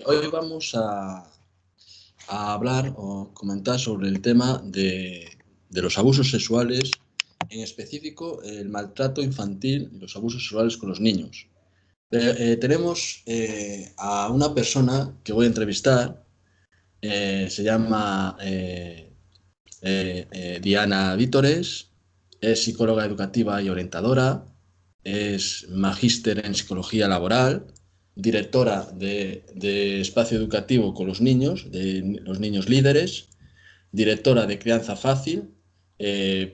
Hoy vamos a hablar o comentar sobre el tema de los abusos sexuales, en específico el maltrato infantil y los abusos sexuales con los niños. Tenemos a una persona que voy a entrevistar, se llama Diana Vítores, es psicóloga educativa y orientadora, es magíster en psicología laboral, directora de espacio educativo con los niños, de los niños líderes, directora de Crianza Fácil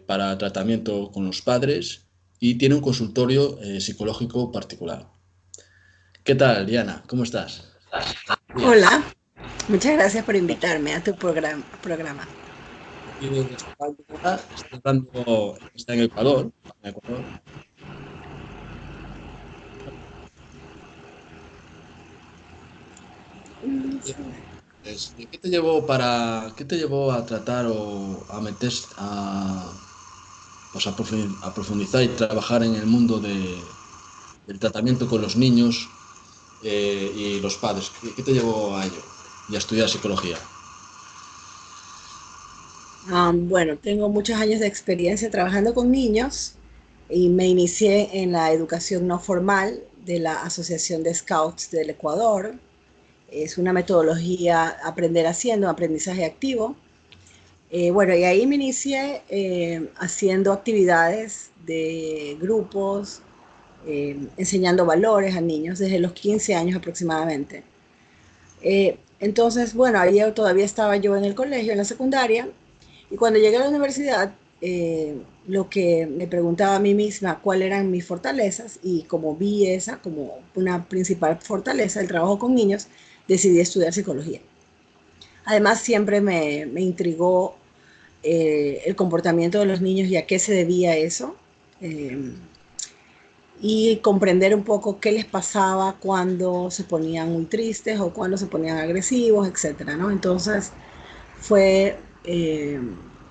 para tratamiento con los padres y tiene un consultorio psicológico particular. ¿Qué tal, Diana? ¿Cómo estás? Días. Hola, muchas gracias por invitarme a tu programa. Aquí desde España, estoy hablando, está en Ecuador, en Ecuador. ¿Qué te llevó a tratar o a meter pues a profundizar y trabajar en el mundo del tratamiento con los niños y los padres? ¿Qué te llevó a ello y a estudiar psicología? Bueno, tengo muchos años de experiencia trabajando con niños y me inicié en la educación no formal de la Asociación de Scouts del Ecuador. Es una metodología aprender haciendo, aprendizaje activo. Bueno, y ahí me inicié haciendo actividades de grupos, enseñando valores a niños desde los 15 años aproximadamente. Entonces, bueno, ahí todavía estaba yo en el colegio, en la secundaria, y cuando llegué a la universidad, lo que me preguntaba a mí misma cuáles eran mis fortalezas, y como vi esa como una principal fortaleza, el trabajo con niños, decidí estudiar psicología. Además, siempre me intrigó el comportamiento de los niños y a qué se debía eso. Eh, y comprender un poco qué les pasaba cuando se ponían muy tristes o cuando se ponían agresivos, etcétera, ¿no? Entonces fue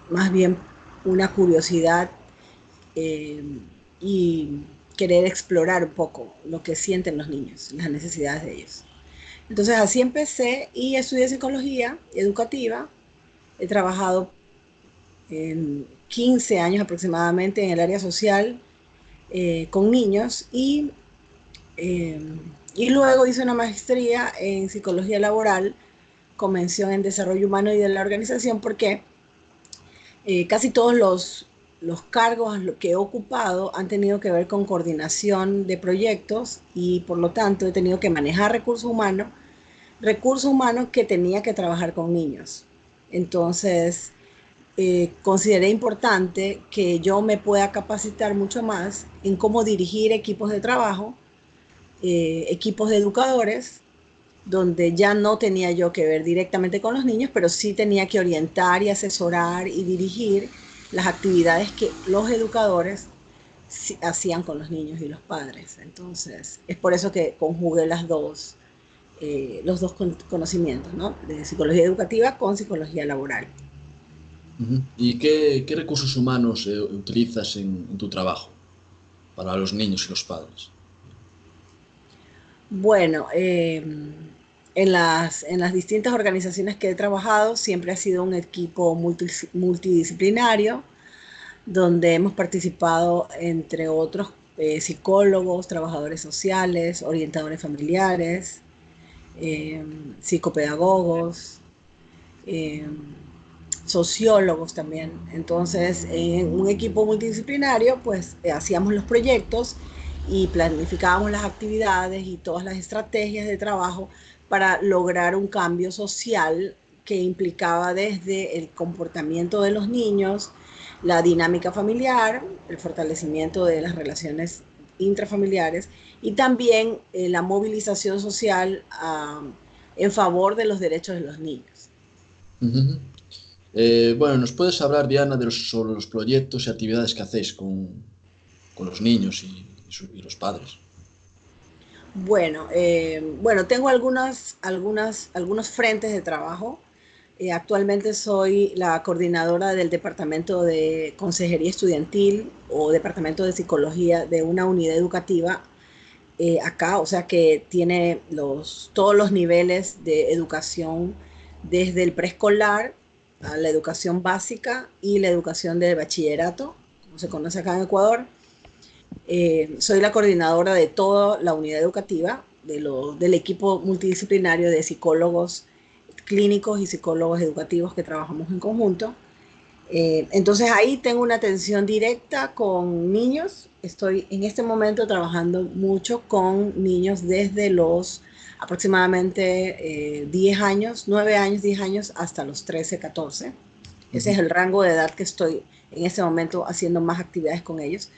más bien una curiosidad eh, y querer explorar un poco lo que sienten los niños, las necesidades de ellos. Entonces así empecé y estudié psicología educativa. He trabajado en 15 años aproximadamente en el área social con niños eh, y luego hice una maestría en psicología laboral con mención en desarrollo humano y de la organización porque casi todos los cargos que he ocupado han tenido que ver con coordinación de proyectos y por lo tanto he tenido que manejar recursos humanos que tenía que trabajar con niños. Entonces, consideré importante que yo me pueda capacitar mucho más en cómo dirigir equipos de trabajo, equipos de educadores, donde ya no tenía yo que ver directamente con los niños, pero sí tenía que orientar y asesorar y dirigir las actividades que los educadores hacían con los niños y los padres. Entonces, es por eso que conjugué los dos conocimientos, ¿no? De psicología educativa con psicología laboral. Ujú. ¿Y qué recursos humanos utilizas en tu trabajo para los niños y los padres? Bueno, en las distintas organizaciones que he trabajado siempre ha sido un equipo multidisciplinario donde hemos participado, entre otros, psicólogos, trabajadores sociales, orientadores familiares, eh, psicopedagogos, eh, sociólogos también. Entonces, en un equipo multidisciplinario, pues hacíamos los proyectos y planificábamos las actividades y todas las estrategias de trabajo para lograr un cambio social que implicaba desde el comportamiento de los niños, la dinámica familiar, el fortalecimiento de las relaciones intrafamiliares y también la movilización social en favor de los derechos de los niños. Ujú. Bueno, ¿nos puedes hablar, Diana, sobre los proyectos y actividades que hacéis con los niños y los padres? Bueno, tengo algunos frentes de trabajo. Actualmente soy la coordinadora del Departamento de Consejería Estudiantil o Departamento de Psicología de una unidad educativa acá, o sea que tiene todos los niveles de educación, desde el preescolar a la educación básica y la educación de bachillerato, como se conoce acá en Ecuador. Soy la coordinadora de toda la unidad educativa, del equipo multidisciplinario de psicólogos clínicos y psicólogos educativos que trabajamos en conjunto. Entonces ahí tengo una atención directa con niños. Estoy en este momento trabajando mucho con niños desde los aproximadamente 10 años, 9 años, 10 años hasta los 13, 14. Ese es el rango de edad que estoy en este momento haciendo más actividades con ellos.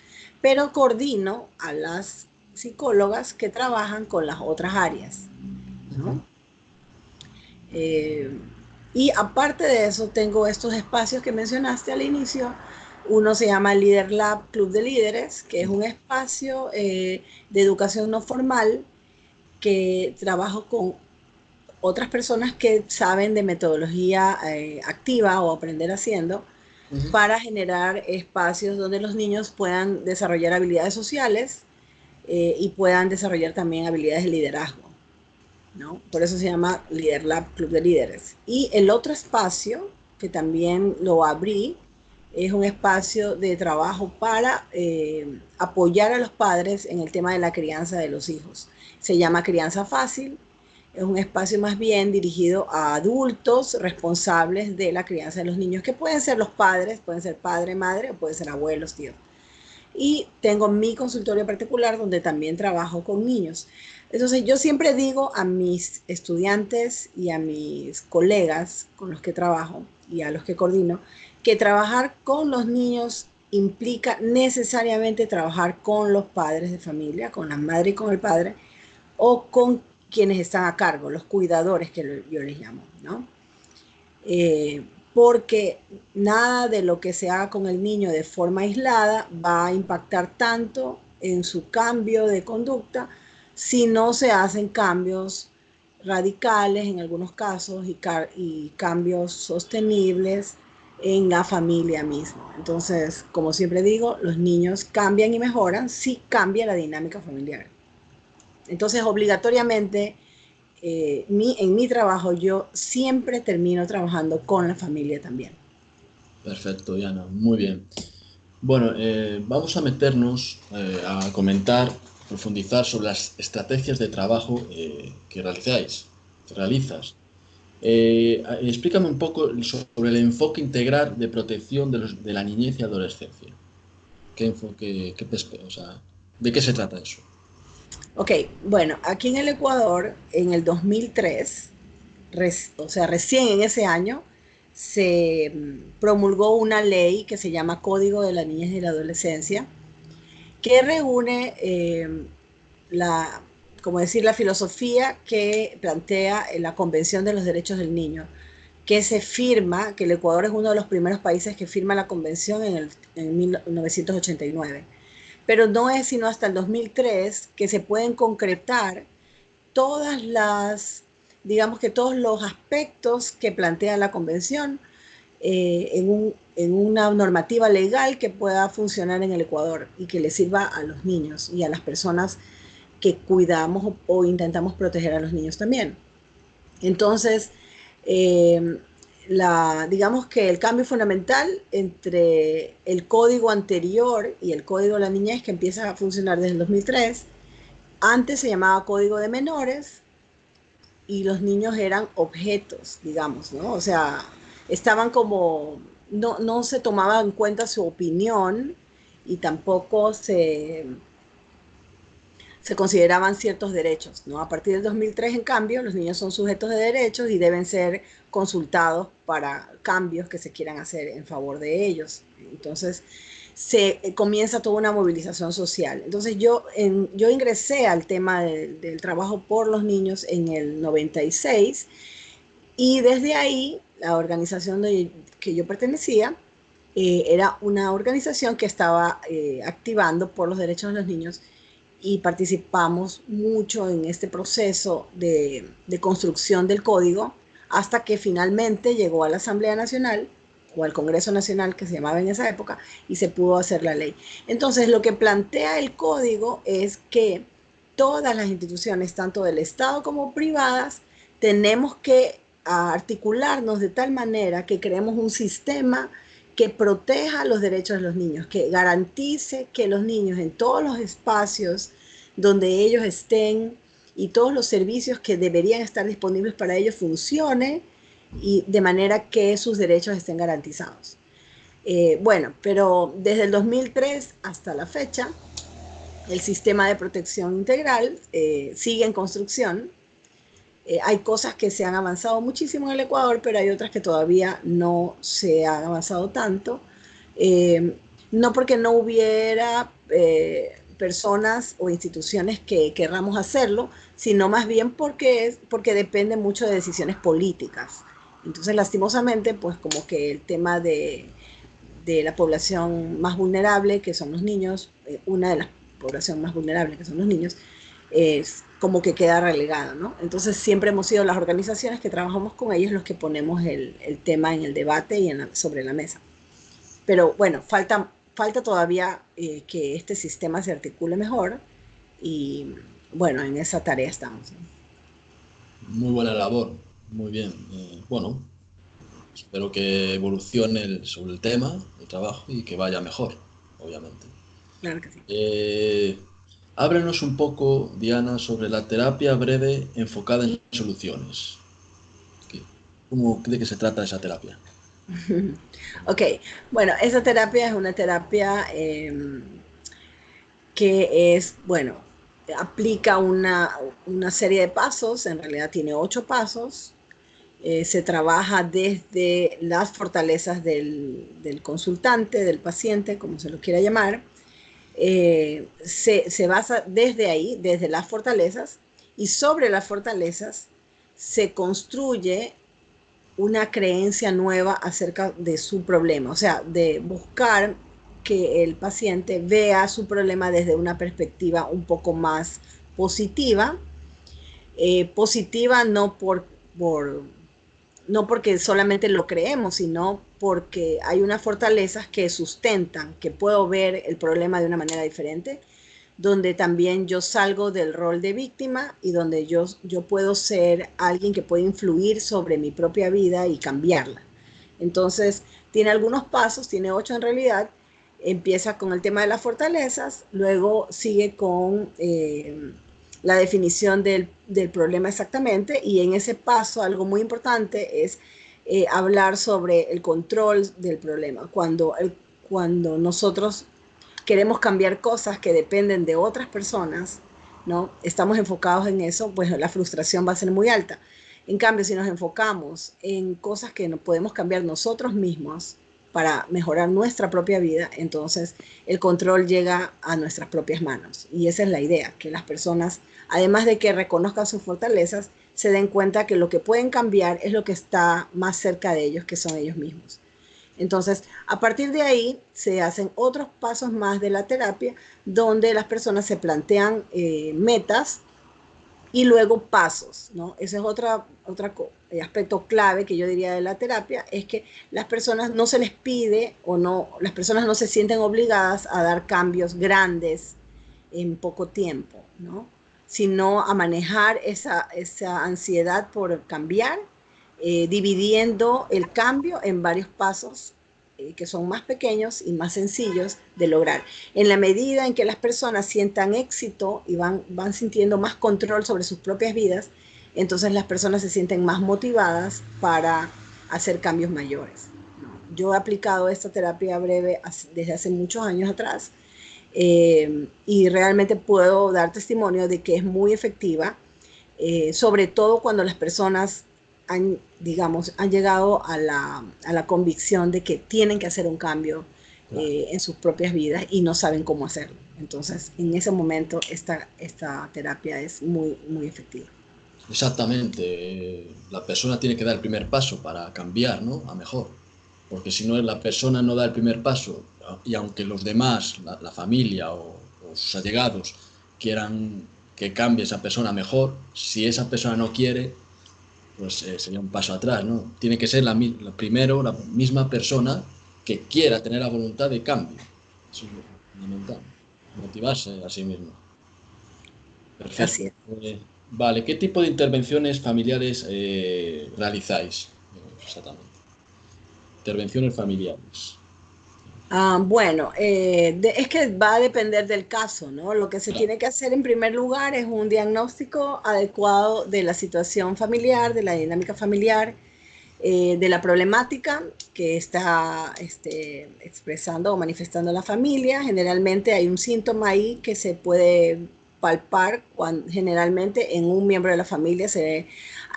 Pero coordino a las psicólogas que trabajan con las otras áreas, ¿no? Eh, y aparte de eso, tengo estos espacios que mencionaste al inicio. Uno se llama Líder Lab Club de Líderes, que es un espacio de educación no formal que trabajo con otras personas que saben de metodología activa o aprender haciendo para generar espacios donde los niños puedan desarrollar habilidades sociales y puedan desarrollar también habilidades de liderazgo, ¿no? Por eso se llama Líder Lab Club de Líderes. Y el otro espacio, que también lo abrí, es un espacio de trabajo para apoyar a los padres en el tema de la crianza de los hijos. Se llama Crianza Fácil. Es un espacio más bien dirigido a adultos responsables de la crianza de los niños, que pueden ser los padres, pueden ser padre, madre, o pueden ser abuelos, tíos. Y tengo mi consultorio particular donde también trabajo con niños. Entonces yo siempre digo a mis estudiantes y a mis colegas con los que trabajo y a los que coordino, que trabajar con los niños implica necesariamente trabajar con los padres de familia, con la madre y con el padre, o con quienes están a cargo, los cuidadores que yo les llamo, ¿no? Porque nada de lo que se haga con el niño de forma aislada va a impactar tanto en su cambio de conducta si no se hacen cambios radicales en algunos casos y cambios sostenibles en la familia misma. Entonces, como siempre digo, los niños cambian y mejoran si cambia la dinámica familiar. Entonces, obligatoriamente, en mi trabajo yo siempre termino trabajando con la familia también. Perfecto, Diana, muy bien. Bueno, vamos a meternos a comentar, profundizar sobre las estrategias de trabajo que realizas. Explícame un poco sobre el enfoque integral de protección de la niñez y adolescencia. ¿Qué enfoque, o sea, de qué se trata eso? Ok, bueno, aquí en el Ecuador, en el 2003, o sea, recién en ese año, se promulgó una ley que se llama Código de la Niñez y la Adolescencia, que reúne la, como decir, la filosofía que plantea la Convención de los Derechos del Niño, que se firma, que el Ecuador es uno de los primeros países que firma la convención en 1989. Pero no es sino hasta el 2003 que se pueden concretar todas las, digamos que todos los aspectos que plantea la convención en una normativa legal que pueda funcionar en el Ecuador y que le sirva a los niños y a las personas que cuidamos o intentamos proteger a los niños también. Entonces, eh, digamos que el cambio fundamental entre el código anterior y el código de la niñez, que empieza a funcionar desde el 2003, antes se llamaba código de menores y los niños eran objetos, digamos, ¿no? O sea, estaban como, no se tomaba en cuenta su opinión y tampoco se consideraban ciertos derechos, ¿no? A partir del 2003, en cambio, los niños son sujetos de derechos y deben ser consultados para cambios que se quieran hacer en favor de ellos. Entonces, comienza toda una movilización social. Entonces, yo ingresé al tema del trabajo por los niños en el 96 y desde ahí, la organización que yo pertenecía era una organización que estaba activando por los derechos de los niños y participamos mucho en este proceso de construcción del código hasta que finalmente llegó a la Asamblea Nacional o al Congreso Nacional, que se llamaba en esa época, y se pudo hacer la ley. Entonces, lo que plantea el código es que todas las instituciones, tanto del Estado como privadas, tenemos que articularnos de tal manera que creemos un sistema que proteja los derechos de los niños, que garantice que los niños en todos los espacios donde ellos estén y todos los servicios que deberían estar disponibles para ellos funcionen y de manera que sus derechos estén garantizados. Bueno, pero desde el 2003 hasta la fecha, el sistema de protección integral sigue en construcción. Hay cosas que se han avanzado muchísimo en el Ecuador, pero hay otras que todavía no se han avanzado tanto. No porque no hubiera personas o instituciones que querramos hacerlo, sino más bien porque depende mucho de decisiones políticas. Entonces, lastimosamente, pues como que el tema de la población más vulnerable, que son los niños, una de las poblaciones más vulnerables, que son los niños, es como que queda relegada, ¿no? Entonces siempre hemos sido las organizaciones que trabajamos con ellos los que ponemos el tema en el debate y sobre la mesa. Pero bueno, falta todavía que este sistema se articule mejor y bueno, en esa tarea estamos, ¿no? Muy buena labor, muy bien. Bueno, espero que evolucione sobre el tema, el trabajo, y que vaya mejor, obviamente. Claro que sí. Háblanos un poco, Diana, sobre la terapia breve enfocada en soluciones. ¿De qué se trata esa terapia? Ok, bueno, esa terapia es una terapia que es, bueno, aplica una serie de pasos, en realidad tiene 8 pasos. Se trabaja desde las fortalezas del consultante, del paciente, como se lo quiera llamar. Se basa desde ahí, desde las fortalezas, y sobre las fortalezas se construye una creencia nueva acerca de su problema, o sea, de buscar que el paciente vea su problema desde una perspectiva un poco más positiva, positiva no porque solamente lo creemos, sino porque hay unas fortalezas que sustentan, que puedo ver el problema de una manera diferente, donde también yo salgo del rol de víctima y donde yo puedo ser alguien que puede influir sobre mi propia vida y cambiarla. Entonces, tiene algunos pasos, tiene 8 en realidad. Empieza con el tema de las fortalezas, luego sigue con la definición del problema exactamente, y en ese paso algo muy importante es hablar sobre el control del problema. Cuando nosotros queremos cambiar cosas que dependen de otras personas, ¿no? Estamos enfocados en eso, pues la frustración va a ser muy alta. En cambio, si nos enfocamos en cosas que no podemos cambiar nosotros mismos para mejorar nuestra propia vida, entonces el control llega a nuestras propias manos. Y esa es la idea, que las personas, además de que reconozcan sus fortalezas, se den cuenta que lo que pueden cambiar es lo que está más cerca de ellos, que son ellos mismos. Entonces, a partir de ahí se hacen otros pasos más de la terapia donde las personas se plantean metas y luego pasos, ¿no? Ese es otro aspecto clave que yo diría de la terapia, es que las personas no se les pide o no, las personas no se sienten obligadas a dar cambios grandes en poco tiempo, ¿no? Sino a manejar esa ansiedad por cambiar, dividiendo el cambio en varios pasos que son más pequeños y más sencillos de lograr. En la medida en que las personas sientan éxito y van sintiendo más control sobre sus propias vidas, entonces las personas se sienten más motivadas para hacer cambios mayores. Yo he aplicado esta terapia breve desde hace muchos años atrás, y realmente puedo dar testimonio de que es muy efectiva, sobre todo cuando las personas han llegado a la convicción de que tienen que hacer un cambio en sus propias vidas y no saben cómo hacerlo. Entonces, en ese momento, esta terapia es muy, muy efectiva. Exactamente. La persona tiene que dar el primer paso para cambiar, ¿no? A mejor. Porque si no, la persona no da el primer paso, y aunque los demás, la familia o sus allegados, quieran que cambie esa persona mejor, si esa persona no quiere, pues sería un paso atrás, ¿no? Tiene que ser primero la misma persona que quiera tener la voluntad de cambio. Eso es lo fundamental. Motivarse a sí mismo. Perfecto. Así es. Vale, ¿qué tipo de intervenciones familiares realizáis? Exactamente. Intervenciones familiares. Bueno, es que va a depender del caso, ¿no? Lo que se Claro. tiene que hacer en primer lugar es un diagnóstico adecuado de la situación familiar, de la dinámica familiar, de la problemática que está expresando o manifestando la familia. Generalmente hay un síntoma ahí que se puede palpar cuando, generalmente en un miembro de la familia se ve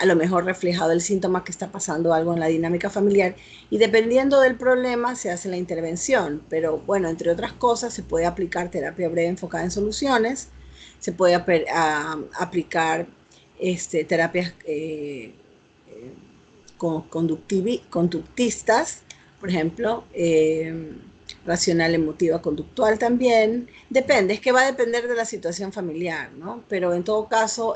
a lo mejor reflejado el síntoma que está pasando algo en la dinámica familiar y dependiendo del problema se hace la intervención. Pero bueno, entre otras cosas se puede aplicar terapia breve enfocada en soluciones, se puede aplicar terapias conductistas, por ejemplo, racional, emotiva, conductual también. Depende, es que va a depender de la situación familiar, ¿no? Pero en todo caso,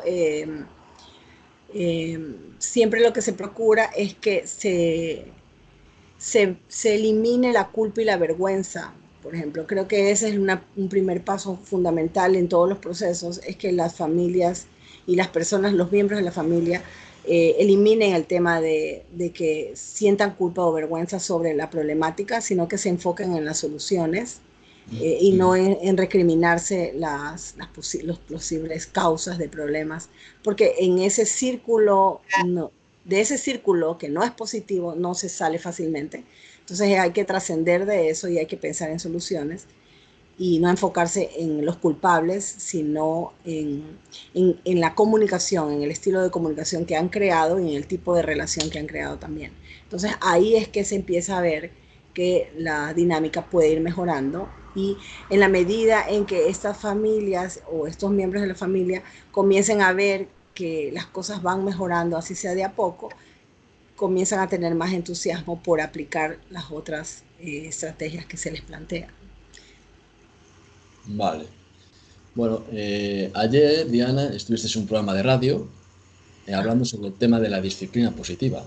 siempre lo que se procura es que se elimine la culpa y la vergüenza. Por ejemplo, creo que ese es un primer paso fundamental en todos los procesos, es que las familias y las personas, los miembros de la familia, eliminen el tema de que sientan culpa o vergüenza sobre la problemática, sino que se enfoquen en las soluciones y no en recriminarse los posibles causas de problemas, porque en ese círculo, no, de ese círculo que no es positivo, no se sale fácilmente. Entonces hay que trascender de eso y hay que pensar en soluciones y no enfocarse en los culpables, sino en la comunicación, en el estilo de comunicación que han creado y en el tipo de relación que han creado también. Entonces ahí es que se empieza a ver que la dinámica puede ir mejorando y en la medida en que estas familias o estos miembros de la familia comiencen a ver que las cosas van mejorando, así sea de a poco, comienzan a tener más entusiasmo por aplicar las otras estrategias que se les plantean. Vale. Bueno, ayer, Diana, estuviste en un programa de radio hablando sobre el tema de la disciplina positiva.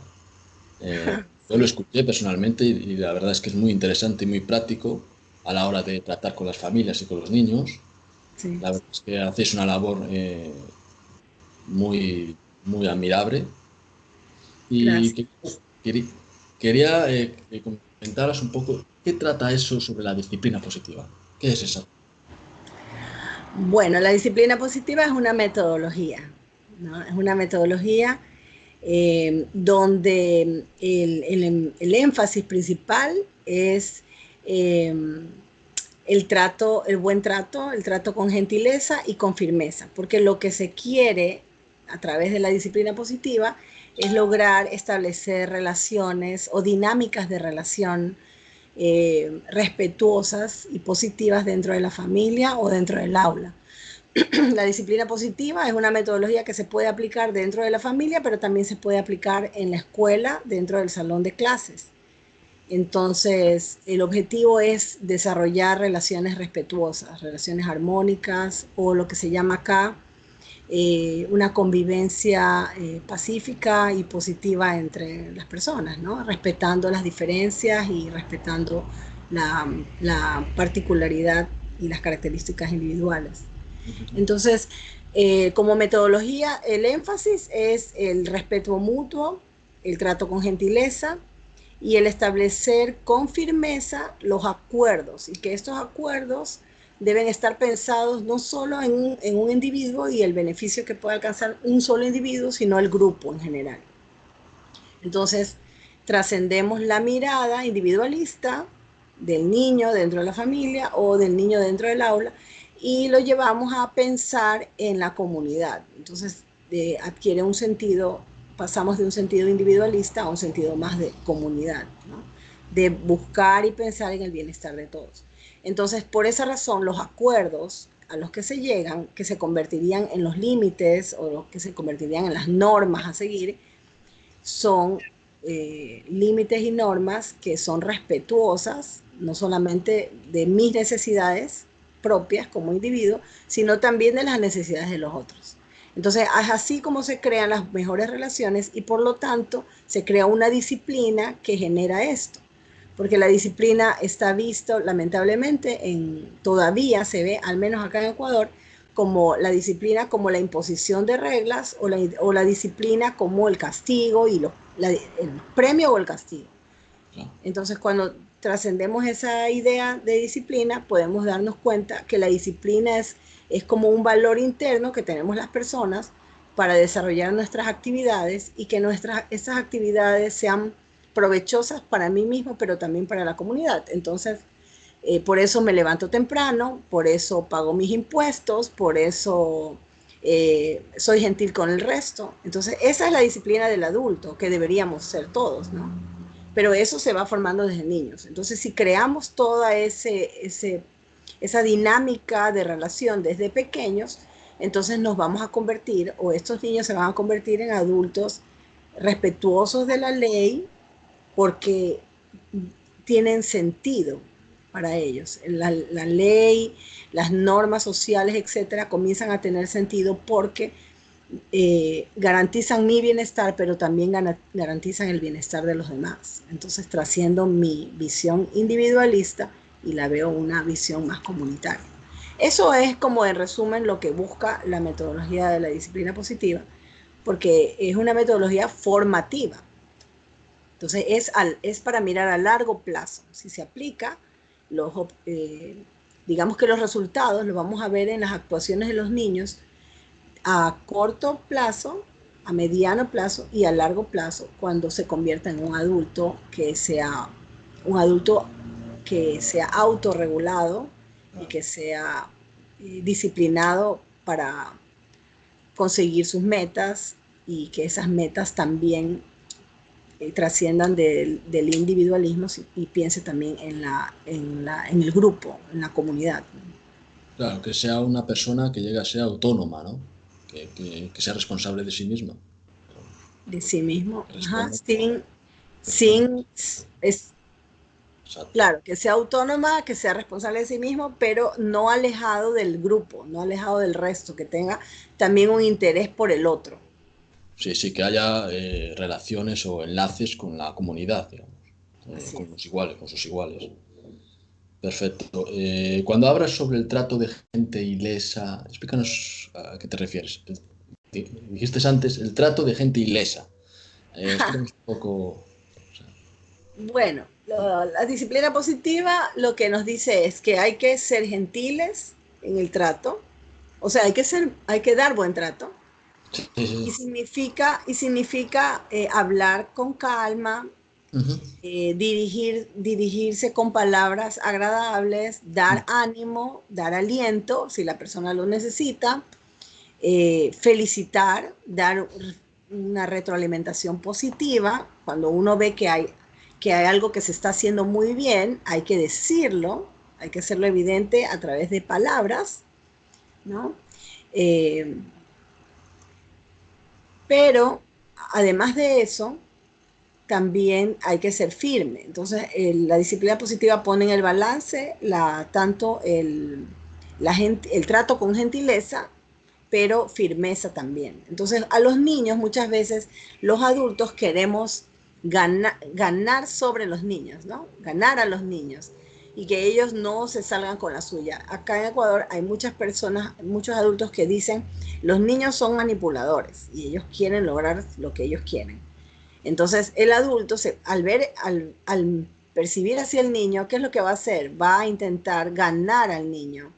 Yo lo Sí, escuché personalmente y la verdad es que es muy interesante y muy práctico a la hora de tratar con las familias y con los niños. sí. La verdad es que hacéis una labor muy admirable. Y Gracias. quería que comentaras un poco qué trata eso sobre la disciplina positiva. ¿Qué es eso? Bueno, la disciplina positiva es una metodología, ¿no? Es una metodología donde el énfasis principal es eh, el trato, el trato con gentileza y con firmeza, porque lo que se quiere a través de la disciplina positiva es lograr establecer relaciones o dinámicas de relación respetuosas y positivas dentro de la familia o dentro del aula. La disciplina positiva es una metodología que se puede aplicar dentro de la familia, pero también se puede aplicar en la escuela, dentro del salón de clases. Entonces, el objetivo es desarrollar relaciones respetuosas, relaciones armónicas o lo que se llama acá una convivencia pacífica y positiva entre las personas, ¿no? Respetando las diferencias y respetando la particularidad y las características individuales. Entonces, como metodología, el énfasis es el respeto mutuo, el trato con gentileza y el establecer con firmeza los acuerdos y que estos acuerdos deben estar pensados no solo en un individuo y el beneficio que puede alcanzar un solo individuo, sino el grupo en general. Entonces, trascendemos la mirada individualista del niño dentro de la familia o del niño dentro del aula y lo llevamos a pensar en la comunidad. Entonces, adquiere un sentido, pasamos de un sentido individualista a un sentido más de comunidad, ¿no? De buscar y pensar en el bienestar de todos. Entonces, por esa razón, los acuerdos a los que se llegan, que se convertirían en los límites o los que se convertirían en las normas a seguir, son límites y normas que son respetuosas, no solamente de mis necesidades propias como individuo, sino también de las necesidades de los otros. Entonces, es así como se crean las mejores relaciones y por lo tanto se crea una disciplina que genera esto. Porque la disciplina está visto, lamentablemente, todavía se ve, al menos acá en Ecuador, como la disciplina como la imposición de reglas o la disciplina como el castigo y el premio o el castigo. Entonces, cuando trascendemos esa idea de disciplina, podemos darnos cuenta que la disciplina es como un valor interno que tenemos las personas para desarrollar nuestras actividades y que esas actividades sean provechosas para mí mismo, pero también para la comunidad. Entonces, por eso me levanto temprano, por eso pago mis impuestos, por eso soy gentil con el resto. Entonces, esa es la disciplina del adulto que deberíamos ser todos, ¿no? Pero eso se va formando desde niños. Entonces, si creamos toda esa dinámica de relación desde pequeños, entonces nos vamos a convertir, o estos niños se van a convertir en adultos respetuosos de la ley porque tienen sentido para ellos. La ley, las normas sociales, etcétera, comienzan a tener sentido porque garantizan mi bienestar, pero también garantizan el bienestar de los demás. Entonces trasciendo mi visión individualista y la veo una visión más comunitaria. Eso es como en resumen lo que busca la metodología de la disciplina positiva, porque es una metodología formativa. Entonces es para mirar a largo plazo. Si se aplica, digamos que los resultados los vamos a ver en las actuaciones de los niños a corto plazo, a mediano plazo y a largo plazo cuando se convierta en un adulto que sea autorregulado y que sea disciplinado para conseguir sus metas y que esas metas también trasciendan del individualismo y piense también en el grupo, en la comunidad. Claro, que sea una persona que llegue a ser autónoma, ¿no? Que sea responsable de sí misma. De sí mismo, ajá, Responde sin, es, Exacto. claro, que sea autónoma, que sea responsable de sí mismo, pero no alejado del grupo, no alejado del resto, que tenga también un interés por el otro. Sí, sí, que haya relaciones o enlaces con la comunidad, digamos, Así con es. los iguales, con sus iguales. Perfecto. Cuando hablas sobre el trato de gente ilesa, explícanos a qué te refieres. Dijiste antes el trato de gente ilesa. Explícanos un poco. O sea, Bueno, la disciplina positiva lo que nos dice es que hay que ser gentiles en el trato, o sea, hay que dar buen trato, sí, sí, sí. y significa hablar con calma, Ujú. dirigirse con palabras agradables, dar ánimo, dar aliento si la persona lo necesita, felicitar, dar una retroalimentación positiva. Cuando uno ve que hay algo que se está haciendo muy bien, hay que decirlo, hay que hacerlo evidente a través de palabras, ¿no? Eh, pero además de eso, también hay que ser firme. Entonces, la disciplina positiva pone en el balance tanto el trato con gentileza, pero firmeza también. Entonces, a los niños muchas veces los adultos queremos ganar sobre los niños, ¿no? Ganar a los niños y que ellos no se salgan con la suya. Acá en Ecuador hay muchas personas, muchos adultos que dicen, los niños son manipuladores y ellos quieren lograr lo que ellos quieren. Entonces, el adulto, al percibir así el niño, ¿qué es lo que va a hacer? Va a intentar ganar al niño.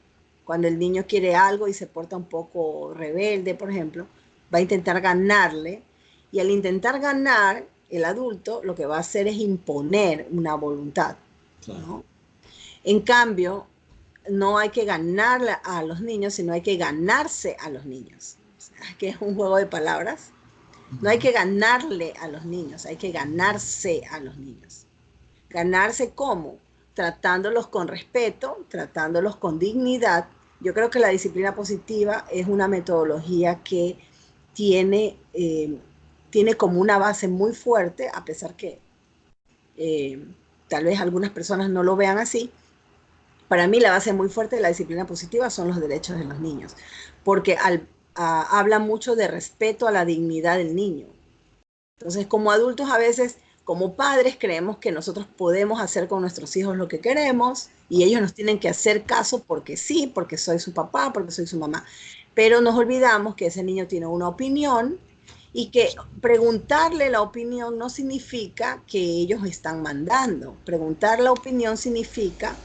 Cuando el niño quiere algo y se porta un poco rebelde, por ejemplo, va a intentar ganarle. Y al intentar ganar, el adulto lo que va a hacer es imponer una voluntad, Claro. ¿no? En cambio, no hay que ganar a los niños, sino hay que ganarse a los niños. O sea, que es un juego de palabras. No hay que ganarle a los niños, hay que ganarse a los niños. ¿Ganarse cómo? Tratándolos con respeto, tratándolos con dignidad. Yo creo que la disciplina positiva es una metodología que tiene, tiene como una base muy fuerte, a pesar que eh, tal vez algunas personas no lo vean así. Para mí la base muy fuerte de la disciplina positiva son los derechos de los niños, porque habla mucho de respeto a la dignidad del niño. Entonces, como adultos a veces como padres creemos que nosotros podemos hacer con nuestros hijos lo que queremos y ellos nos tienen que hacer caso porque sí, porque soy su papá, porque soy su mamá. Pero nos olvidamos que ese niño tiene una opinión y que preguntarle la opinión no significa que ellos están mandando. Preguntar la opinión significa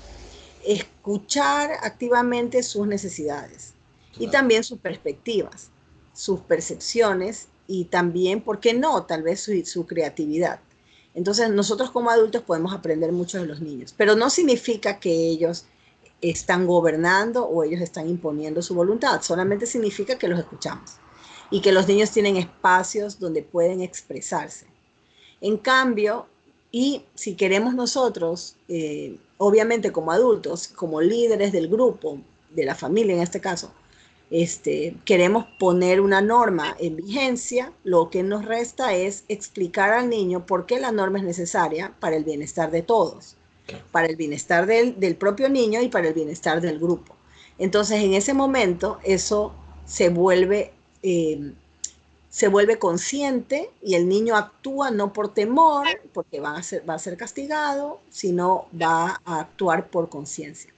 escuchar activamente sus necesidades y también sus perspectivas, sus percepciones y también, ¿por qué no? Tal vez su creatividad. Entonces nosotros como adultos podemos aprender mucho de los niños, pero no significa que ellos están gobernando o ellos están imponiendo su voluntad, solamente significa que los escuchamos y que los niños tienen espacios donde pueden expresarse. En cambio, y si queremos nosotros, obviamente como adultos, como líderes del grupo, de la familia en este caso, queremos poner una norma en vigencia, lo que nos resta es explicar al niño por qué la norma es necesaria para el bienestar de todos, para el bienestar del propio niño y para el bienestar del grupo. Entonces, en ese momento, eso se vuelve consciente y el niño actúa no por temor, porque va a ser castigado, sino va a actuar por conciencia.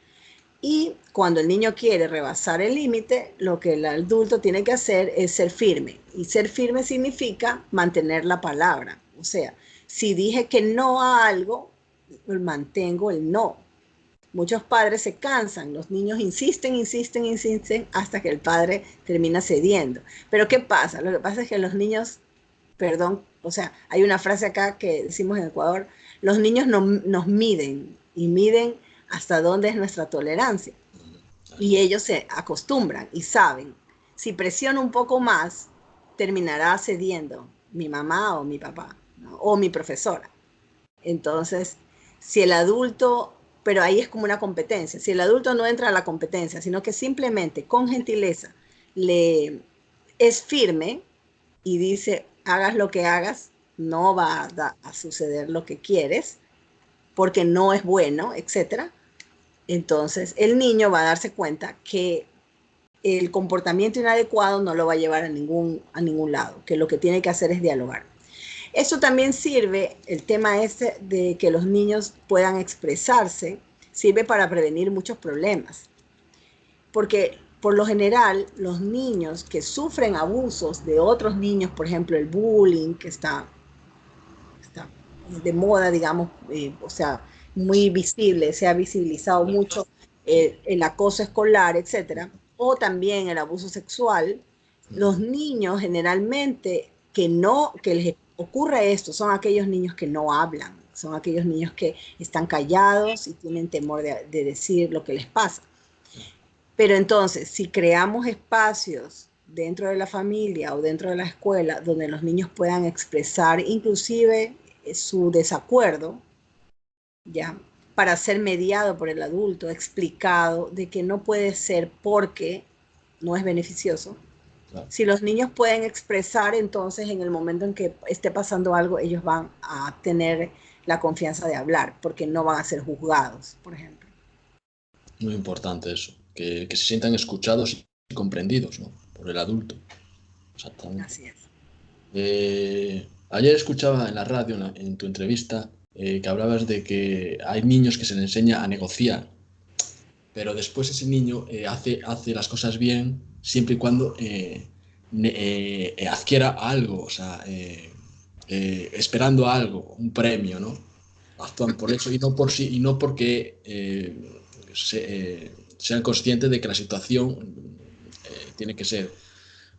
Y cuando el niño quiere rebasar el límite, lo que el adulto tiene que hacer es ser firme. Y ser firme significa mantener la palabra. O sea, si dije que no a algo, mantengo el no. Muchos padres se cansan, los niños insisten, insisten, insisten, hasta que el padre termina cediendo. Pero ¿qué pasa? Lo que pasa es que los niños, perdón, o sea, hay una frase acá que decimos en Ecuador, los niños nos miden y miden hasta dónde es nuestra tolerancia. Y ellos se acostumbran y saben, si presiono un poco más, terminará cediendo mi mamá o mi papá, ¿no? O mi profesora. Entonces, si el adulto, pero ahí es como una competencia, si el adulto no entra a la competencia, sino que simplemente con gentileza le es firme y dice, hagas lo que hagas, no va a suceder lo que quieres, porque no es bueno, etcétera. Entonces, el niño va a darse cuenta que el comportamiento inadecuado no lo va a llevar a ningún lado, que lo que tiene que hacer es dialogar. Eso también sirve, el tema este de que los niños puedan expresarse, sirve para prevenir muchos problemas. Porque por lo general, los niños que sufren abusos de otros niños, por ejemplo, el bullying, que está de moda, digamos, o sea, muy visible, se ha visibilizado mucho el acoso escolar, etcétera, o también el abuso sexual, los niños generalmente que les ocurre esto, son aquellos niños que no hablan, son aquellos niños que están callados y tienen temor de decir lo que les pasa. Pero entonces, si creamos espacios dentro de la familia o dentro de la escuela donde los niños puedan expresar inclusive su desacuerdo, ya, para ser mediado por el adulto, explicado de que no puede ser porque no es beneficioso. Claro. Si los niños pueden expresar, entonces en el momento en que esté pasando algo, ellos van a tener la confianza de hablar, porque no van a ser juzgados, por ejemplo. Muy importante eso, que se sientan escuchados y comprendidos, ¿no? Por el adulto. Exactamente. Así es. Ayer escuchaba en la radio, en tu entrevista, que hablabas de que hay niños que se les enseña a negociar, pero después ese niño hace las cosas bien siempre y cuando adquiera algo, o sea, esperando algo, un premio, ¿no? Actúan por eso y no por sí, y no porque sean conscientes de que la situación tiene que ser,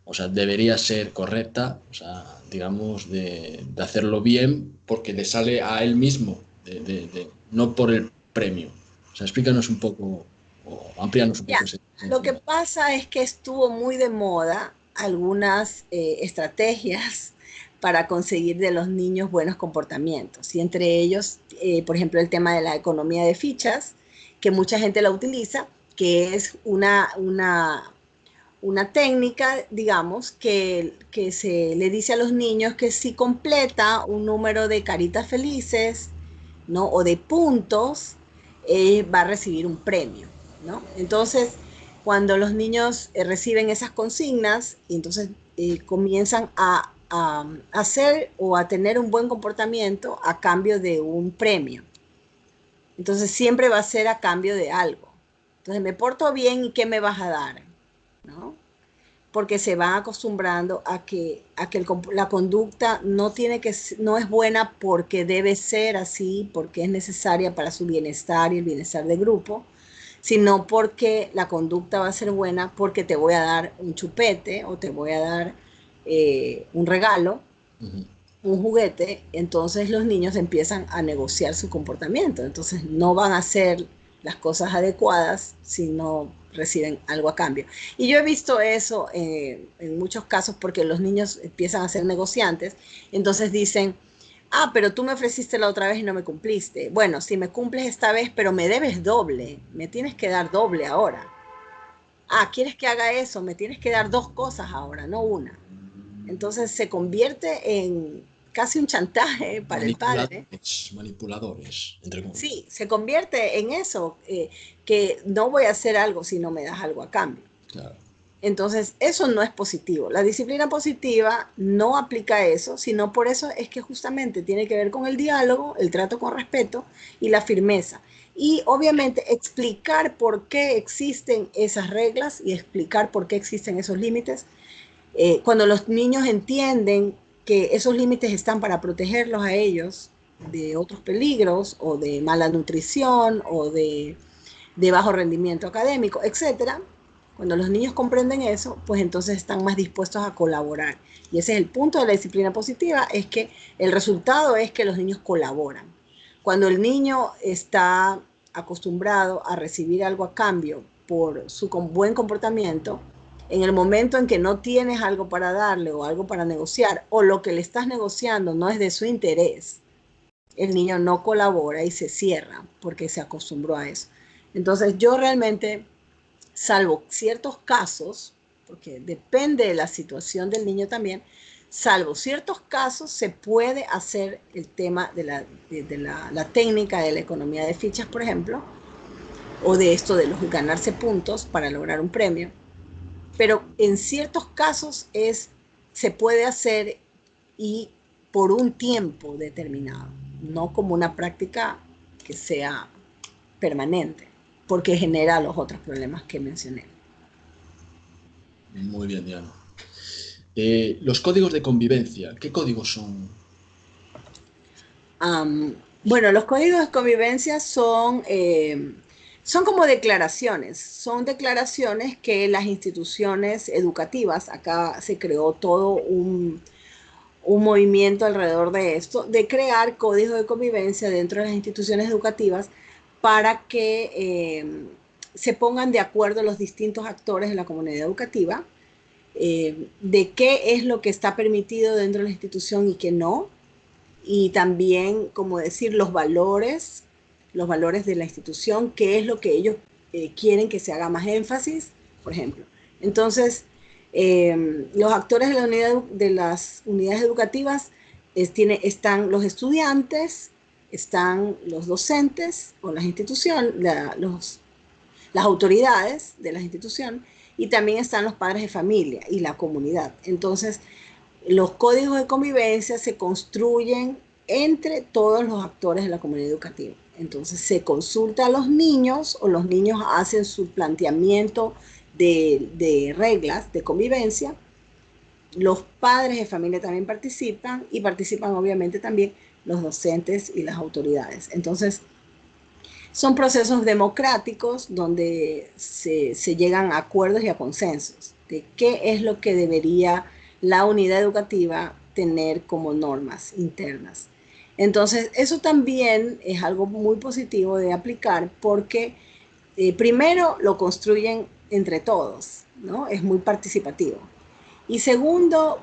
o sea, debería ser correcta, o sea, digamos, de hacerlo bien porque le sale a él mismo, no por el premio. O sea, explícanos un poco, o amplíanos un poco ese tema. Lo que pasa es que estuvo muy de moda algunas estrategias para conseguir de los niños buenos comportamientos. Y entre ellos, por ejemplo, el tema de la economía de fichas, que mucha gente la utiliza, que es una técnica, digamos, que se le dice a los niños que si completa un número de caritas felices, ¿no? O de puntos, va a recibir un premio, ¿no? Entonces, cuando los niños reciben esas consignas, y entonces comienzan a a hacer o a tener un buen comportamiento a cambio de un premio. Entonces siempre va a ser a cambio de algo. Entonces me porto bien y ¿qué me vas a dar? ¿No? Porque se van acostumbrando a que la conducta no es buena porque debe ser así, porque es necesaria para su bienestar y el bienestar del grupo, sino porque la conducta va a ser buena porque te voy a dar un chupete o te voy a dar un regalo, un juguete. Entonces los niños empiezan a negociar su comportamiento. Entonces no van a hacer las cosas adecuadas si no reciben algo a cambio. Y yo he visto eso en muchos casos porque los niños empiezan a ser negociantes. Entonces dicen, ah, pero tú me ofreciste la otra vez y no me cumpliste. Bueno, si me cumples esta vez, pero me debes doble, me tienes que dar doble ahora. Ah, ¿quieres que haga eso? Me tienes que dar dos cosas ahora, no una. Entonces se convierte en casi un chantaje para el padre. Manipuladores, entre comillas. Sí, se convierte en eso, que no voy a hacer algo si no me das algo a cambio. Claro. Entonces, eso no es positivo. La disciplina positiva no aplica eso, sino por eso es que justamente tiene que ver con el diálogo, el trato con respeto y la firmeza. Y obviamente explicar por qué existen esas reglas y explicar por qué existen esos límites. Cuando los niños entienden que esos límites están para protegerlos a ellos de otros peligros o de mala nutrición o de bajo rendimiento académico, etcétera. Cuando los niños comprenden eso, pues entonces están más dispuestos a colaborar. Y ese es el punto de la disciplina positiva, es que el resultado es que los niños colaboran. Cuando el niño está acostumbrado a recibir algo a cambio por su buen comportamiento, en el momento en que no tienes algo para darle o algo para negociar, o lo que le estás negociando no es de su interés, el niño no colabora y se cierra porque se acostumbró a eso. Entonces yo realmente, salvo ciertos casos, porque depende de la situación del niño también, salvo ciertos casos se puede hacer el tema de la técnica de la economía de fichas, por ejemplo, o de esto de los ganarse puntos para lograr un premio. Pero en ciertos casos se puede hacer y por un tiempo determinado, no como una práctica que sea permanente, porque genera los otros problemas que mencioné. Muy bien, Diana. Los códigos de convivencia, ¿qué códigos son? Bueno, los códigos de convivencia son como declaraciones, son declaraciones que las instituciones educativas, acá se creó todo un movimiento alrededor de esto, de crear códigos de convivencia dentro de las instituciones educativas para que se pongan de acuerdo los distintos actores de la comunidad educativa, de qué es lo que está permitido dentro de la institución y qué no, y también, como decir, los valores de la institución, qué es lo que ellos quieren que se haga más énfasis, por ejemplo. Entonces, los actores de las unidades educativas están los estudiantes, están los docentes o las instituciones, las autoridades de las instituciones, y también están los padres de familia y la comunidad. Entonces, los códigos de convivencia se construyen entre todos los actores de la comunidad educativa. Entonces se consulta a los niños o los niños hacen su planteamiento de reglas de convivencia. Los padres de familia también participan y participan obviamente también los docentes y las autoridades. Entonces son procesos democráticos donde se llegan a acuerdos y a consensos de qué es lo que debería la unidad educativa tener como normas internas. Entonces, eso también es algo muy positivo de aplicar porque primero lo construyen entre todos, ¿no? Es muy participativo. Y segundo,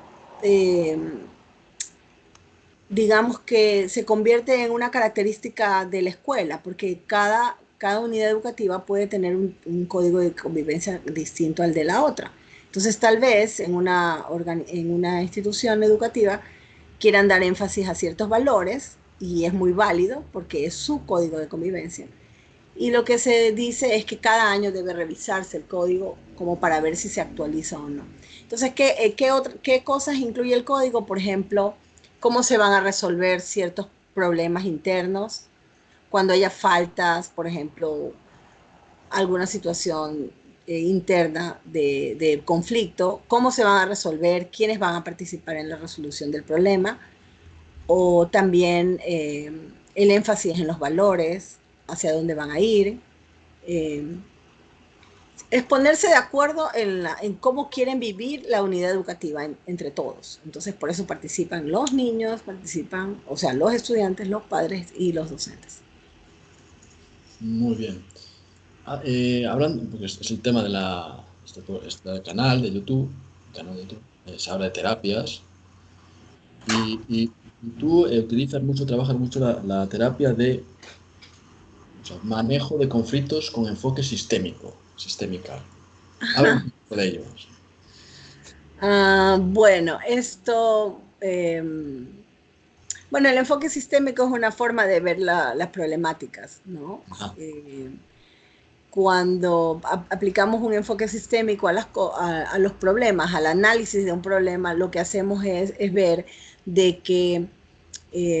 digamos que se convierte en una característica de la escuela, porque cada unidad educativa puede tener un código de convivencia distinto al de la otra. Entonces, tal vez en una institución educativa quieran dar énfasis a ciertos valores, y es muy válido porque es su código de convivencia. Y lo que se dice es que cada año debe revisarse el código como para ver si se actualiza o no. Entonces, ¿qué cosas incluye el código? Por ejemplo, cómo se van a resolver ciertos problemas internos, cuando haya faltas, por ejemplo, alguna situación interna de conflicto, cómo se van a resolver, quiénes van a participar en la resolución del problema, o también el énfasis en los valores, hacia dónde van a ir, eh, es ponerse de acuerdo en cómo quieren vivir la unidad educativa entre todos. Entonces, por eso participan los niños, participan, o sea, los estudiantes, los padres y los docentes. Muy bien. Hablando, porque es el tema de este canal de YouTube, se habla de terapias y tú utilizas mucho, trabajas mucho la terapia de, o sea, manejo de conflictos con enfoque sistémica. Habla un poco de ello. Bueno, bueno, el enfoque sistémico es una forma de ver las problemáticas, ¿no? Ajá. Eh, Cuando aplicamos un enfoque sistémico a los problemas, al análisis de un problema, lo que hacemos es ver de que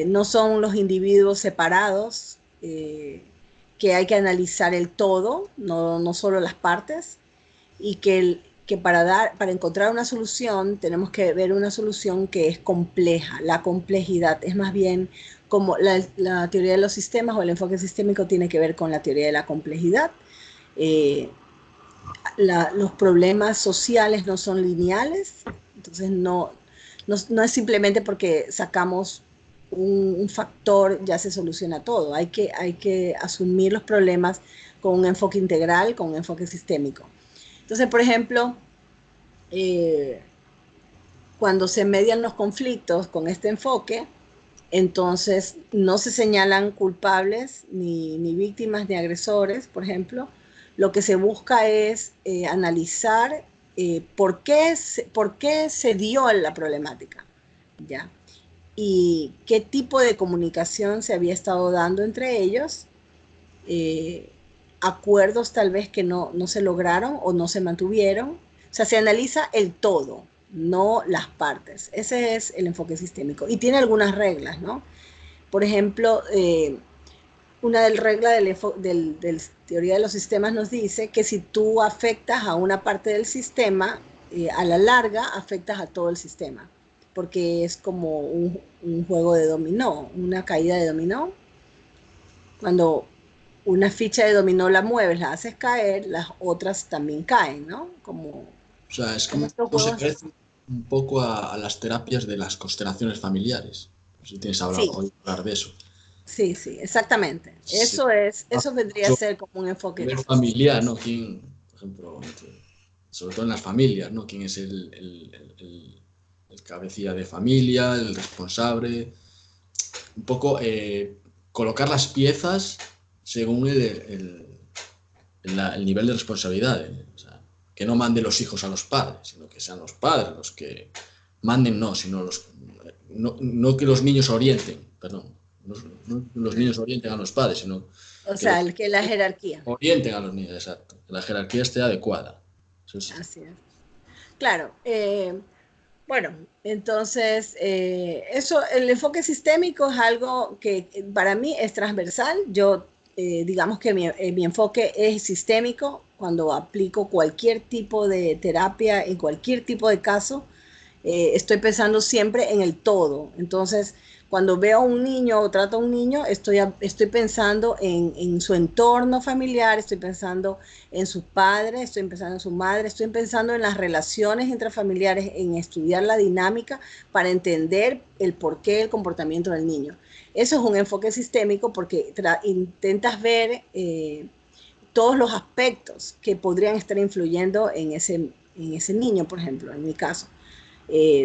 no son los individuos separados, que hay que analizar el todo, no solo las partes, y que para encontrar una solución tenemos que ver una solución que es compleja. La complejidad es más bien como la teoría de los sistemas o el enfoque sistémico tiene que ver con la teoría de la complejidad. Eh, los problemas sociales no son lineales, entonces no es simplemente porque sacamos un factor ya se soluciona todo. Hay que asumir los problemas con un enfoque integral, con un enfoque sistémico. Entonces, por ejemplo, eh, cuando se median los conflictos con este enfoque, entonces no se señalan culpables ni víctimas ni agresores, por ejemplo. Lo que se busca es analizar por qué se dio la problemática, ¿ya? Y qué tipo de comunicación se había estado dando entre ellos, eh, acuerdos tal vez que no se lograron o no se mantuvieron. O sea, se analiza el todo, no las partes. Ese es el enfoque sistémico. Y tiene algunas reglas, ¿no? Por ejemplo, una del regla del teoría de los sistemas nos dice que si tú afectas a una parte del sistema, a la larga afectas a todo el sistema, porque es como un juego de dominó, una caída de dominó. Cuando una ficha de dominó la mueves, la haces caer, las otras también caen, ¿no? O sea, es Como como, estos se juegos. parece un poco a las terapias de las constelaciones familiares. No sé si tienes Sí, oído hablar de eso. sí, exactamente. Sí. Eso vendría a Mucho ser como un a enfoque. nivel familiar, ¿no? ¿Quién, por ejemplo, sobre todo en las familias, ¿no? ¿Quién es el cabecilla de familia, el responsable? Un poco colocar las piezas según el nivel de responsabilidad. O sea, que no manden los hijos a los padres, sino que sean los padres los que manden, no, sino no que los niños orienten, perdón, no los niños orienten a los padres, sino O que los sea, que la jerarquía. orienten a los niños, exacto, que la jerarquía esté adecuada. Eso es, Así es. Claro. Bueno, entonces, el enfoque sistémico es algo que para mí es transversal. Yo, digamos que mi enfoque es sistémico cuando aplico cualquier tipo de terapia en cualquier tipo de caso. Estoy pensando siempre en el todo. Entonces, cuando veo a un niño o trato a un niño, estoy pensando en su entorno familiar, estoy pensando en sus padres, estoy pensando en su madre, estoy pensando en las relaciones intrafamiliares, en estudiar la dinámica para entender el porqué del comportamiento del niño. Eso es un enfoque sistémico porque intentas ver todos los aspectos que podrían estar influyendo en ese niño, por ejemplo, en mi caso.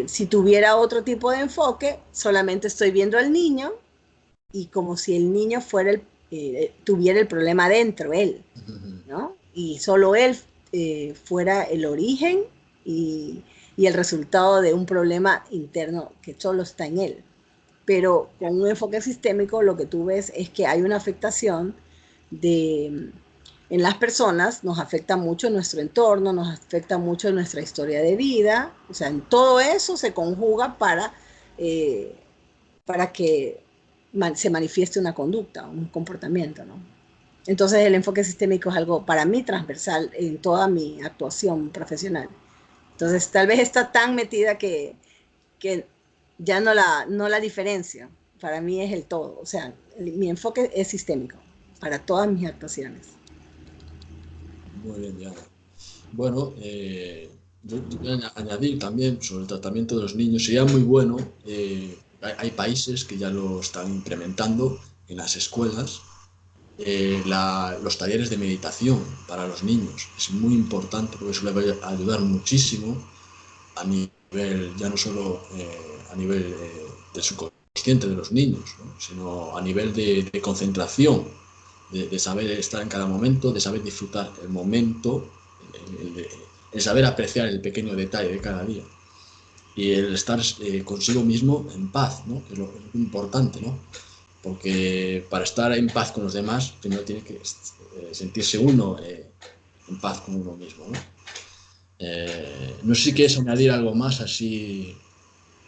Si tuviera otro tipo de enfoque, solamente estoy viendo al niño y como si el niño tuviera el problema dentro, él, ¿no? Y solo él fuera el origen y, y el resultado de un problema interno que solo está en él. Pero con un enfoque sistémico lo que tú ves es que hay una afectación de, en las personas, nos afecta mucho nuestro entorno, nos afecta mucho nuestra historia de vida, o sea, en todo eso se conjuga para que se manifieste una conducta, un comportamiento, ¿no? Entonces el enfoque sistémico es algo para mí transversal en toda mi actuación profesional. Entonces tal vez está tan metida que ya no la diferencio. Para mí es el todo. O sea, mi enfoque es sistémico para todas mis actuaciones. Muy bien, Diana. Bueno, yo voy a añadir también sobre el tratamiento de los niños. Sería muy bueno, hay países que ya lo están implementando en las escuelas, los talleres de meditación para los niños. Es muy importante porque eso les va a ayudar muchísimo a nivel, ya no solo a nivel del subconsciente de los niños, ¿no? Sino a nivel de concentración, de saber estar en cada momento, de saber disfrutar el momento, el saber apreciar el pequeño detalle de cada día y el estar consigo mismo en paz, ¿no? Que es lo importante, ¿no? Porque para estar en paz con los demás, primero tiene que sentirse uno en paz con uno mismo, ¿no? No sé si quieres añadir algo más así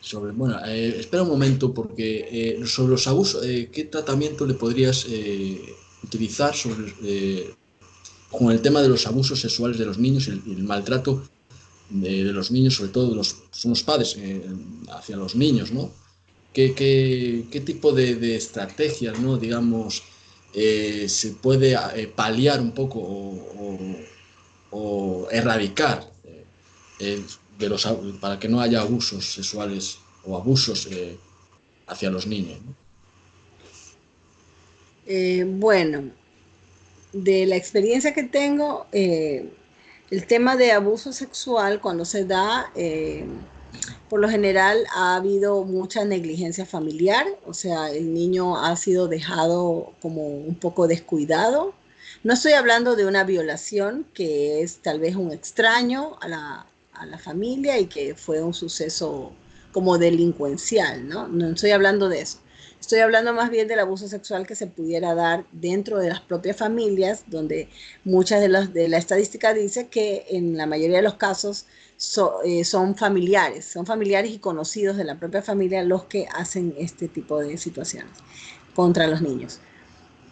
sobre... Bueno, espera un momento porque sobre los abusos, ¿qué tratamiento le podrías utilizar con el tema de los abusos sexuales de los niños y el maltrato de los niños, sobre todo son los padres hacia los niños, ¿no? ¿Qué tipo de estrategias, ¿no? Digamos, se puede paliar un poco o erradicar eh, para que no haya abusos sexuales o abusos hacia los niños, ¿no? Bueno, de la experiencia que tengo, el tema de abuso sexual cuando se da, por lo general ha habido mucha negligencia familiar, o sea, el niño ha sido dejado como un poco descuidado. No estoy hablando de una violación, que es tal vez un extraño a la familia y que fue un suceso como delincuencial, ¿no? No estoy hablando de eso. Estoy hablando más bien del abuso sexual que se pudiera dar dentro de las propias familias, donde muchas de la estadística dice que en la mayoría de los casos son familiares y conocidos de la propia familia los que hacen este tipo de situaciones contra los niños.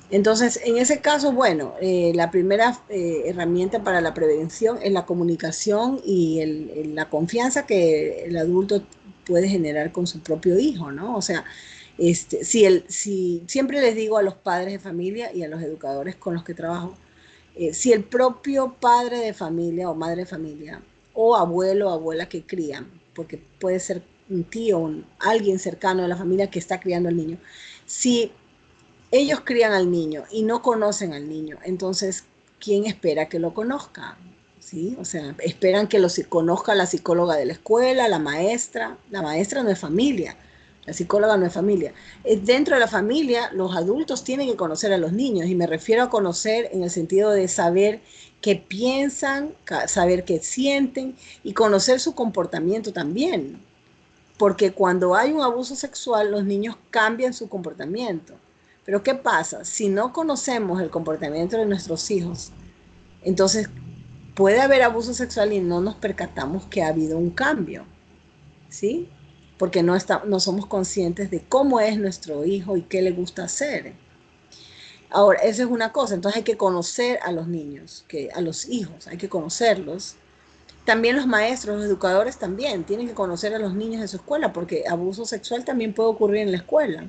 Entonces, en ese caso, bueno, la primera herramienta para la prevención es la comunicación y la confianza que el adulto puede generar con su propio hijo, ¿no? O sea, si siempre les digo a los padres de familia y a los educadores con los que trabajo, si el propio padre de familia o madre de familia o abuelo o abuela que crían, porque puede ser un tío, alguien cercano de la familia que está criando al niño, si ellos crían al niño y no conocen al niño, entonces, ¿quién espera que lo conozca? ¿Sí? O sea, esperan que lo conozca la psicóloga de la escuela, la maestra. La maestra no es familia, la psicóloga no es familia. Dentro de la familia, los adultos tienen que conocer a los niños, y me refiero a conocer en el sentido de saber qué piensan, saber qué sienten y conocer su comportamiento también. Porque cuando hay un abuso sexual, los niños cambian su comportamiento. Pero ¿qué pasa? Si no conocemos el comportamiento de nuestros hijos, entonces puede haber abuso sexual y no nos percatamos que ha habido un cambio, ¿sí? Porque no somos conscientes de cómo es nuestro hijo y qué le gusta hacer. Ahora, esa es una cosa. Entonces hay que conocer a los niños, a los hijos, hay que conocerlos. También los maestros, los educadores también tienen que conocer a los niños de su escuela, porque abuso sexual también puede ocurrir en la escuela.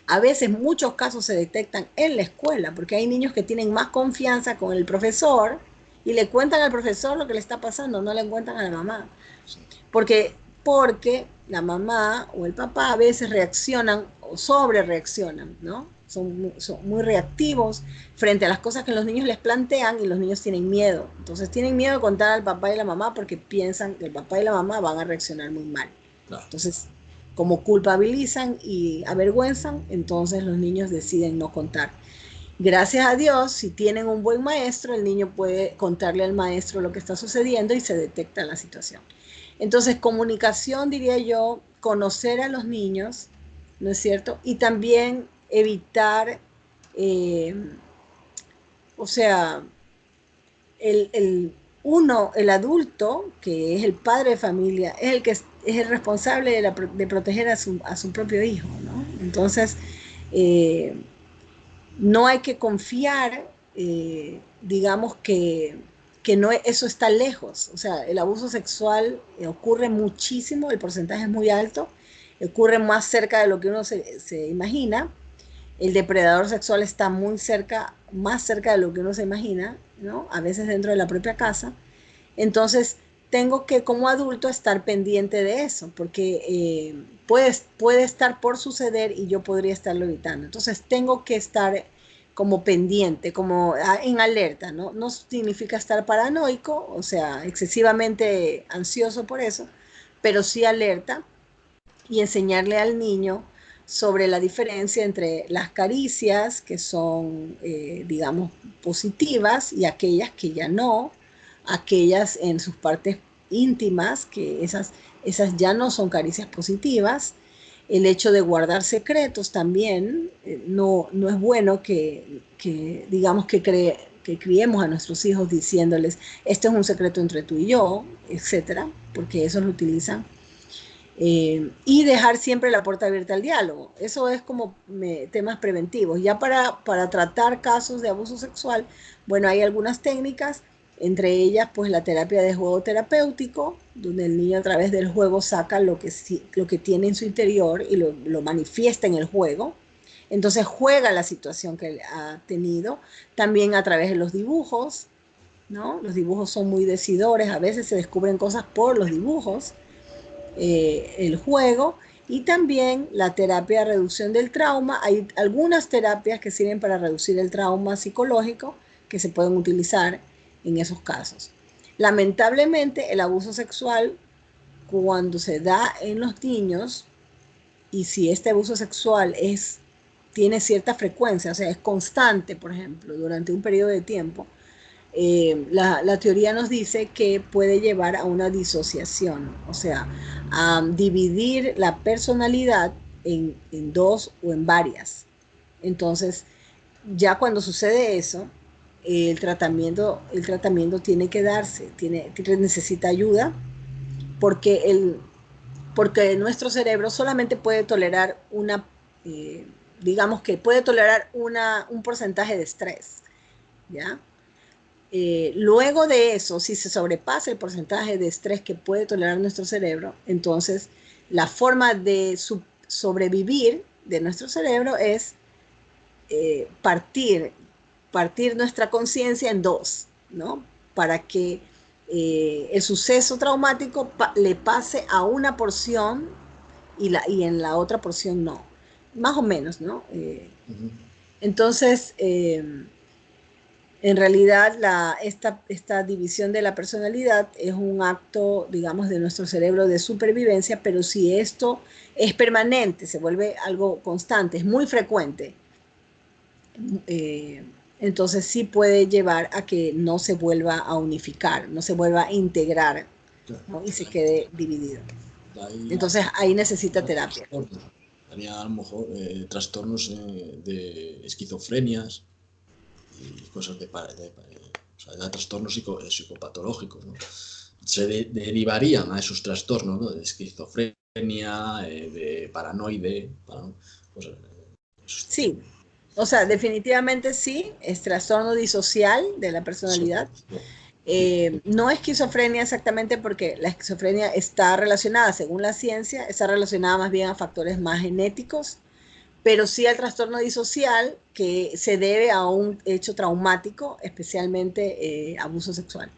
A veces muchos casos se detectan en la escuela, porque hay niños que tienen más confianza con el profesor y le cuentan al profesor lo que le está pasando, no le cuentan a la mamá. Porque la mamá o el papá a veces reaccionan o sobre reaccionan, ¿no? Son muy reactivos frente a las cosas que los niños les plantean, y los niños tienen miedo. Entonces tienen miedo de contar al papá y la mamá porque piensan que el papá y la mamá van a reaccionar muy mal. Claro. Entonces, como culpabilizan y avergüenzan, entonces los niños deciden no contar. Gracias a Dios, si tienen un buen maestro, el niño puede contarle al maestro lo que está sucediendo y se detecta la situación. Entonces, comunicación, diría yo, conocer a los niños, ¿no es cierto? Y también evitar O sea, el adulto, que es el padre de familia, es el que es el responsable de proteger a su propio hijo, ¿no? Entonces, eh, no hay que confiar, digamos que no, eso está lejos. O sea, el abuso sexual ocurre muchísimo, el porcentaje es muy alto, ocurre más cerca de lo que uno se imagina. El depredador sexual está muy cerca, más cerca de lo que uno se imagina, ¿no? A veces dentro de la propia casa. Entonces, tengo que como adulto estar pendiente de eso, porque puede estar por suceder y yo podría estarlo evitando. Entonces, tengo que estar como pendiente, como en alerta, ¿no? No significa estar paranoico, o sea, excesivamente ansioso por eso, pero sí alerta y enseñarle al niño sobre la diferencia entre las caricias, que son, digamos, positivas, y aquellas que ya no, aquellas en sus partes íntimas, que esas ya no son caricias positivas. El hecho de guardar secretos también, no es bueno digamos, que criemos a nuestros hijos diciéndoles, este es un secreto entre tú y yo, etcétera, porque eso lo utilizan y dejar siempre la puerta abierta al diálogo. Eso es como temas preventivos. Ya para tratar casos de abuso sexual, bueno, hay algunas técnicas, entre ellas pues la terapia de juego terapéutico, donde el niño a través del juego saca lo que tiene en su interior y lo manifiesta en el juego. Entonces juega la situación que ha tenido, también a través de los dibujos, ¿no? Los dibujos son muy decidores, a veces se descubren cosas por los dibujos, el juego, y también la terapia de reducción del trauma. Hay algunas terapias que sirven para reducir el trauma psicológico que se pueden utilizar en esos casos. Lamentablemente, el abuso sexual, cuando se da en los niños, y si este abuso sexual tiene cierta frecuencia, o sea, es constante, por ejemplo, durante un periodo de tiempo, la teoría nos dice que puede llevar a una disociación, o sea, a dividir la personalidad en dos o en varias. Entonces, ya cuando sucede eso, el tratamiento tiene que darse, necesita ayuda, porque, porque nuestro cerebro solamente puede tolerar eh, digamos que puede tolerar un porcentaje de estrés, ¿ya? Luego de eso, si se sobrepasa el porcentaje de estrés que puede tolerar nuestro cerebro, entonces la forma de sobrevivir de nuestro cerebro es partir nuestra conciencia en dos, ¿no? Para que el suceso traumático le pase a una porción y en la otra porción no. Más o menos, ¿no? Entonces, en realidad, esta división de la personalidad es un acto, digamos, de nuestro cerebro de supervivencia, pero si esto es permanente, se vuelve algo constante, es muy frecuente, eh, entonces sí puede llevar a que no se vuelva a unificar, no se vuelva a integrar, Claro. ¿no? Y se quede dividido. Ahí, Entonces ahí necesita terapia. tenía a lo mejor trastornos de esquizofrenias y cosas o sea, de trastornos psicopatológicos, ¿no? Se derivarían a esos trastornos, ¿no? De esquizofrenia, de paranoide, pues, Sí, o sea, definitivamente sí, es trastorno disocial de la personalidad. No esquizofrenia exactamente, porque la esquizofrenia está relacionada, según la ciencia, está relacionada más bien a factores más genéticos, pero sí al trastorno disocial, que se debe a un hecho traumático, especialmente abuso sexual.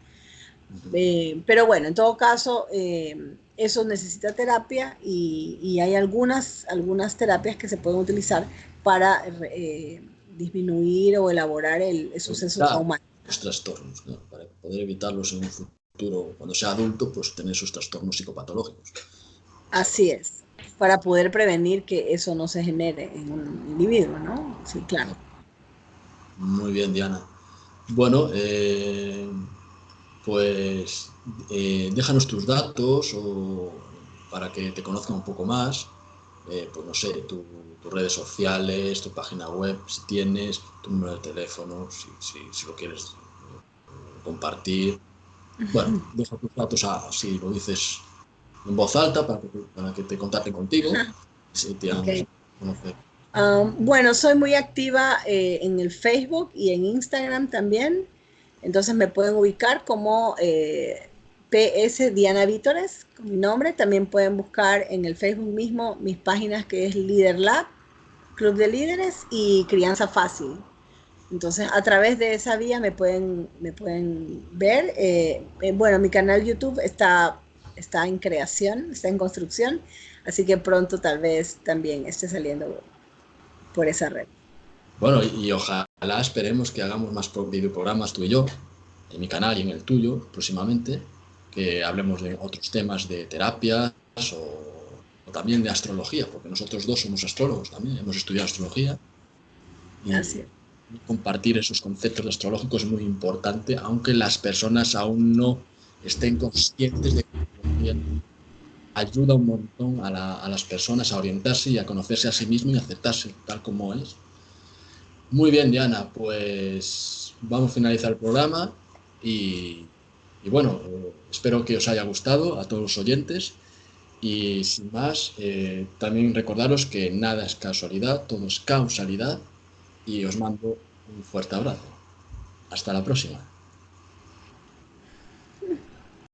Pero bueno, en todo caso, eso necesita terapia, y hay algunas terapias que se pueden utilizar para disminuir o elaborar el suceso evitar traumático. los trastornos, ¿no? Para poder evitarlos en un futuro, cuando sea adulto, pues tener esos trastornos psicopatológicos. Así es, para poder prevenir que eso no se genere en un individuo, ¿no? Sí, claro. Muy bien, Diana. Bueno, pues déjanos tus datos para que te conozcan un poco más. pues no sé, tus redes sociales, tu página web, si tienes, tu número de teléfono, si lo quieres compartir. Bueno, deja tus datos si lo dices en voz alta para que te contacten contigo, si te han Ok. conocer. Bueno, soy muy activa en el Facebook y en Instagram también. Entonces me pueden ubicar como PS Diana Vítores, con mi nombre. También pueden buscar en el Facebook mismo mis páginas que es Líder Lab, Club de Líderes y Crianza Fácil. Entonces, a través de esa vía me pueden ver. Bueno, mi canal YouTube está en creación, está en construcción, así que pronto tal vez también esté saliendo por esa red. Bueno, y ojalá esperemos que hagamos más videoprogramas tú y yo, en mi canal y en el tuyo próximamente, que hablemos de otros temas de terapias o también de astrología, porque nosotros dos somos astrólogos también, hemos estudiado astrología Así y es. compartir esos conceptos astrológicos es muy importante, aunque las personas aún no estén conscientes de que la astrología ayuda un montón a las personas a orientarse y a conocerse a sí mismo y aceptarse tal como es. Muy bien, Diana, pues vamos a finalizar el programa y, y bueno, espero que os haya gustado a todos los oyentes y sin más, también recordaros que nada es casualidad, todo es causalidad y os mando un fuerte abrazo. Hasta la próxima.